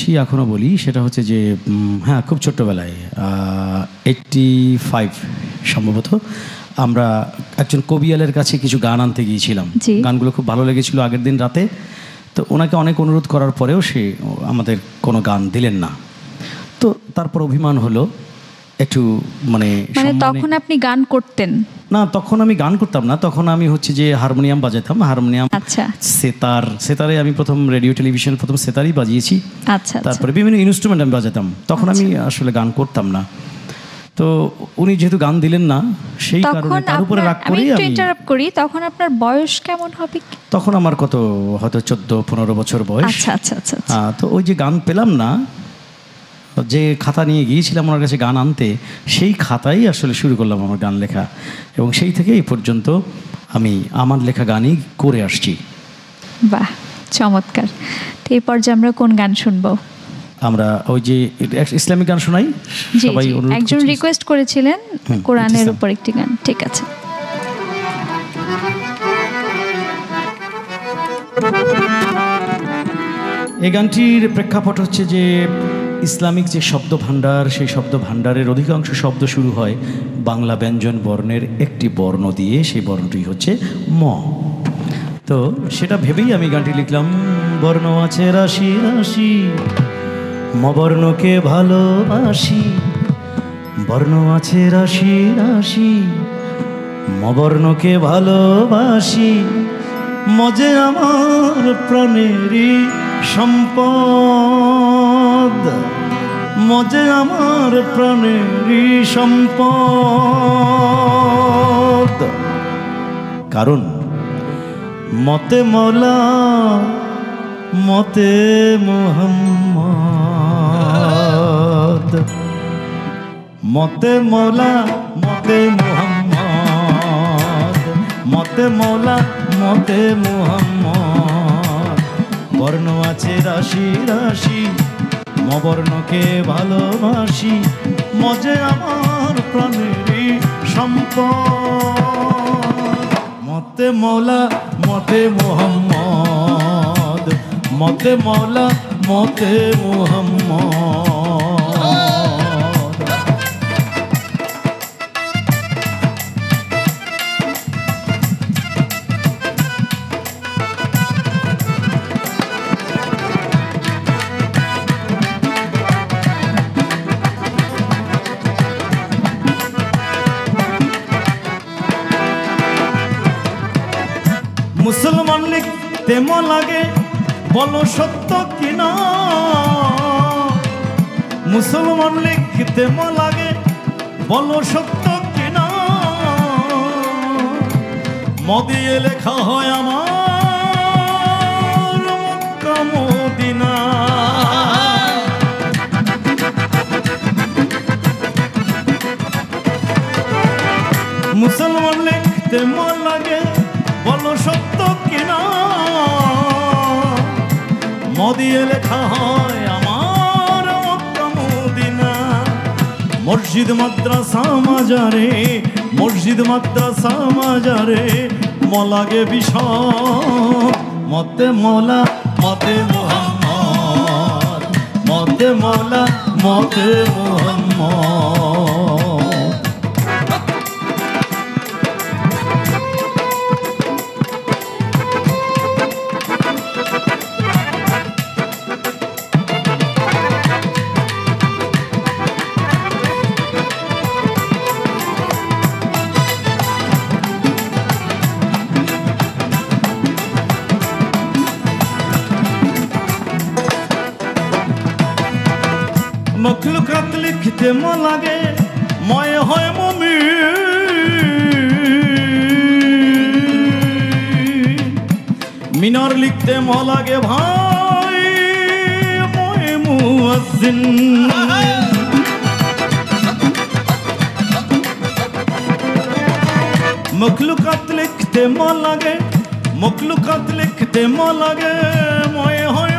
বলেছি, এখনও বলি, সেটা হচ্ছে যে হ্যাঁ, খুব ছোট্টবেলায় 85 সম্ভবত আমরা একজন কবিয়ালের কাছে কিছু গান আনতে গিয়েছিলাম। গানগুলো খুব ভালো লেগেছিল আগের দিন রাতে। তো ওনাকে অনেক অনুরোধ করার পরেও সে আমাদের কোনো গান দিলেন না। তো তারপর অভিমান হলো একটু, মানে তখন আপনি গান করতেন না? তখন আমি গান করতাম না, তখন আমি হচ্ছে যে হারমোনিয়াম বাজাতাম। হারমোনিয়াম, আচ্ছা, সেতারে আমি প্রথম রেডিও টেলিভিশন প্রথম সেতারই বাজিয়েছি। আচ্ছা, তারপরে বিভিন্ন ইনস্ট্রুমেন্ট আমি বাজাতাম। তখন আমি আসলে গান করতাম না। তো উনি যেহেতু গান দিলেন না, সেই কারণে তার উপরে রাগ করে আমি ইন্টারাপ্ট করি। তখন আপনার বয়স কেমন হবে? তখন আমার কত, হয়তো 14-15 বছর বয়স। আচ্ছা আচ্ছা আচ্ছা। তো ওই যে গান পেলাম না, যে খাতা নিয়ে গিয়েছিলাম ওনার কাছে গান আনতে, সেই খাতাই আসলে শুরু করলাম আমার গান লেখা, এবং সেই থেকে এই পর্যন্ত আমি আমার লেখা গানই করে আসছি। বাহ, চমৎকার। তো এই পর্যায়ে আমরা কোন গান শুনবো? আমরা ওই যে ইসলামিক গান শোনাই। সবাই একজন রিকোয়েস্ট করেছিলেন কোরআনের উপর একটি গান। ঠিক আছে। এই গানটির প্রেক্ষাপট হচ্ছে যে ইসলামিক যে শব্দ ভাণ্ডার, সেই শব্দ ভাণ্ডারের অধিকাংশ শব্দ শুরু হয় বাংলা ব্যঞ্জন বর্ণের একটি বর্ণ দিয়ে। সেই বর্ণটি হচ্ছে ম। তো সেটা ভেবেই আমি গানটি লিখলাম। বর্ণ আছে রাশি রাশি, ম বর্ণকে ভালোবাসি। বর্ণ আছে রাশি রাশি, ম বর্ণকে ভালোবাসি। মজে আমার প্রাণেরই সম্পদ, মজে আমার প্রাণেরই সম্পদ। কারণ মতে মৌলা মতে মুহাম্মদ, মতে মৌলা মতে মুহাম্মদ, মতে মৌলা মতে মুহাম্মদ। বর্ণ আছে রাশি রাশি, ম বর্ণকে ভালোবাসি। মজে আমার প্রাণেরই সম্পদ। মতে মৌলা মতে মুহাম্মদ, মতে মৌলা মতে মুহাম্মদ। মুসলমান লিখতে ম লাগে, বলো সত্য কিনা? মুসলমান লিখতে ম লাগে, বলো সত্য কিনা? ম দিয়ে লেখা হয় আমার মক্কা মদিনা। মুসলমান লিখতে ম লাগে, বলো সত্য কিনা? ম দিয়ে লেখা হয় আমার মক্কা মদিনা। মসজিদ মাদ্রাসা মাজারে, মসজিদ মাদ্রাসা মাজারে, ম লাগে বিষম। মতে মৌলা মতে মুহাম্মদ, মতে মৌলা মতে মুহাম্মদ। মখলুকাত লিখতে ম লাগে, ময় হয় মুমিন। মিনার লিখতে ম লাগে ভাই, ময় মুয়াজ্জিন। মখলুকাত লিখতে ম লাগে, মখলুকাত লিখতে ম লাগে, ময় হয়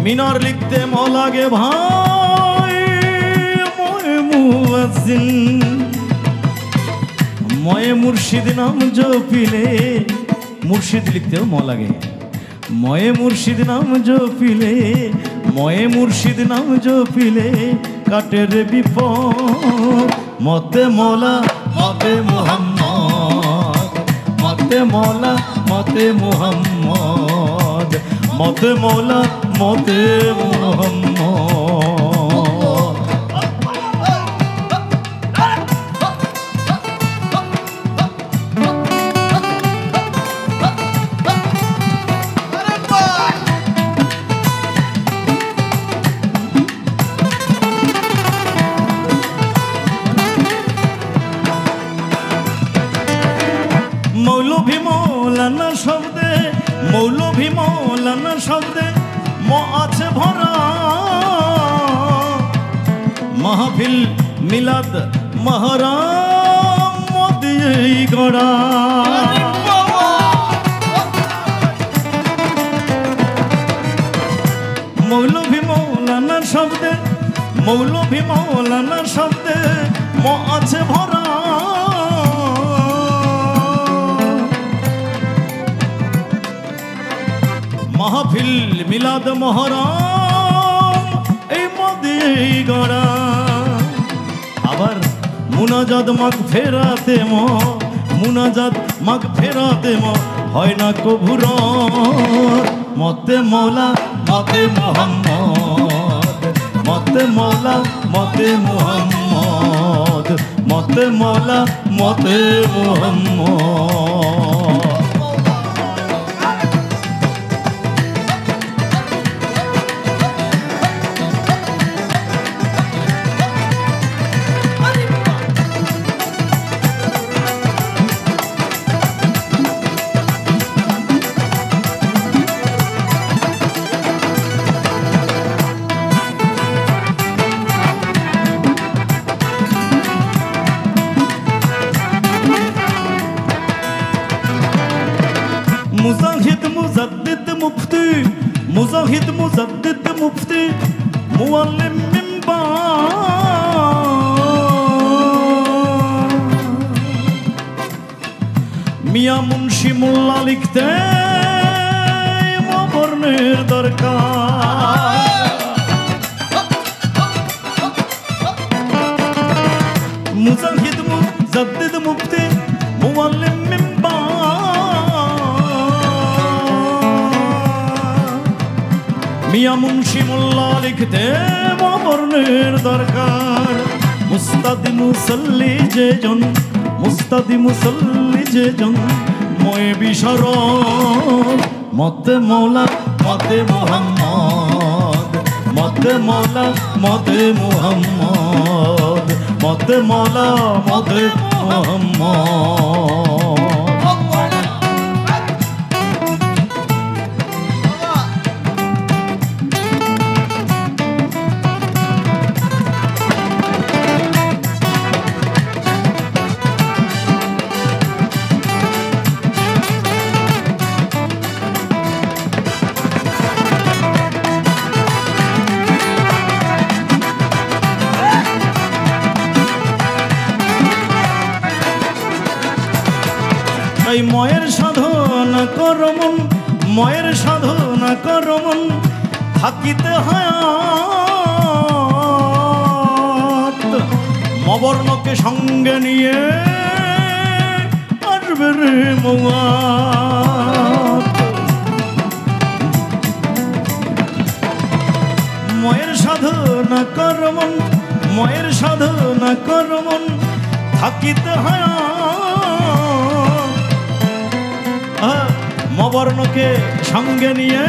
মিনার লিখতে ম লাগে ভাই, ময়ে মুয়াজ্জিন। ময়ে মুর্শিদ নাম জপিলে, মুর্শিদ লিখতেও ম লাগে। ময়ে মুর্শিদ নাম জপিলে, ময়ে মুর্শিদ নাম জপিলে কাটে রে বিপদ। মতে মৌলা মতে মুহাম্মদ, মতে মৌলা মতে মুহাম্মদ, মতে মৌলা মতে মুহাম্মদ। মৌলভী মৌলানা শব্দে, মৌলভী মৌলানা শব্দে ম আছে ভরা, মাহফিল মিলাদ মহরম দিয়েই গড়া। মৌলভী মৌলানা শব্দে, মৌলভী মৌলানা শব্দে ম আছে ভরা, মাহফিল মিলাদ মহরম এই মদিয়েই গড়া। আবার মুনাজাত মাগ ফেরাতে ম, মুনাজাত মাগ ফেরাতে ম হয় না কভুর। মতে মৌলা মতে মুহাম্মদ, মতে মৌলা মতে মুহাম্মদ, মতে মৌলা মতে মুহাম্মদ। মুজাহিদ মুজাদ্দিদ মুফতি, মুজাহিদ মুজাদ্দিদ মুফতি মুআল্লিম মিম্বার, মিয়া মুন্সি মোল্লা লিখতে বর্ণের দরকার। মুজাহিদ মুজাদ্দিদ মুফতি মুআল্লিম মিয়া মুন্সি মোল্লা লিখতে বর্ণের দরকার। মুস্তাদি মুসল্লি যেজন, মুস্তাদি মুসল্লি যেজন ময়ে বিশরণ। মতে মৌলা মতে মুহাম্মদ, মতে মৌলা মতে মুহাম্মদ, মতে মৌলা মতে মুহাম্মদ। এই ময়ের সাধনা করমন, ময়ের সাধনা করমন থাকিতে হায়াত। মবর্ণকে সঙ্গে নিয়ে আসবে রে মওয়াত। ময়ের সাধনা করমন, ময়ের সাধনা করমন থাকিতে হায়াত। মবর্ণকে সঙ্গে নিয়ে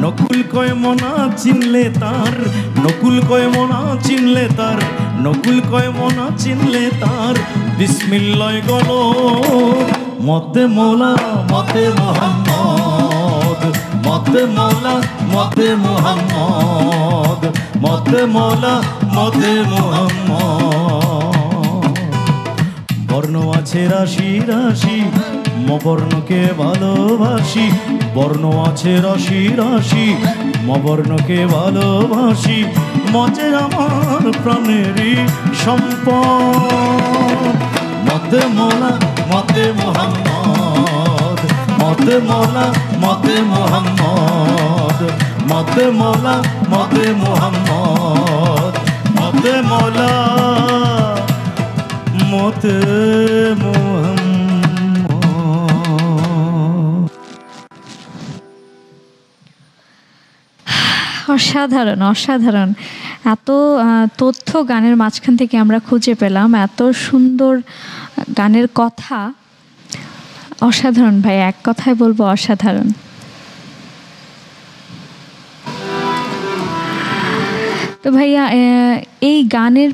নকুল কয় মনা চিনলে তার, নকুল কয় মনা চিনলে তার, নকুল কয় মনা চিনলে তার বিসমিল্লাহ গল। মতে মৌলা মতে মুহাম্মদ, মতে মৌলা মতে মুহাম্মদ, মতে মৌলা মতে মুহাম্মদ। বর্ণ আছে রাশি রাশি মবর্ণকে ভালোবাসি, বর্ণ আছে রাশি রাশি মবর্ণকে ভালোবাসি। মজে আমার প্রাণেরই সম্পদ। মতে মৌলা মতে মুহাম্মদ, মতে মৌলা মতে মোহাম্মদ, মতে মৌলা মতে মোহাম্মদ, মতে মৌলা মতে মোহাম্মদ। অসাধারণ, অসাধারণ। এত তথ্য গানের মাঝখান থেকে আমরা খুঁজে পেলাম, এত সুন্দর গানের কথা। অসাধারণ ভাই, এক কথায় বলবো অসাধারণ। তো ভাইয়া এই গানের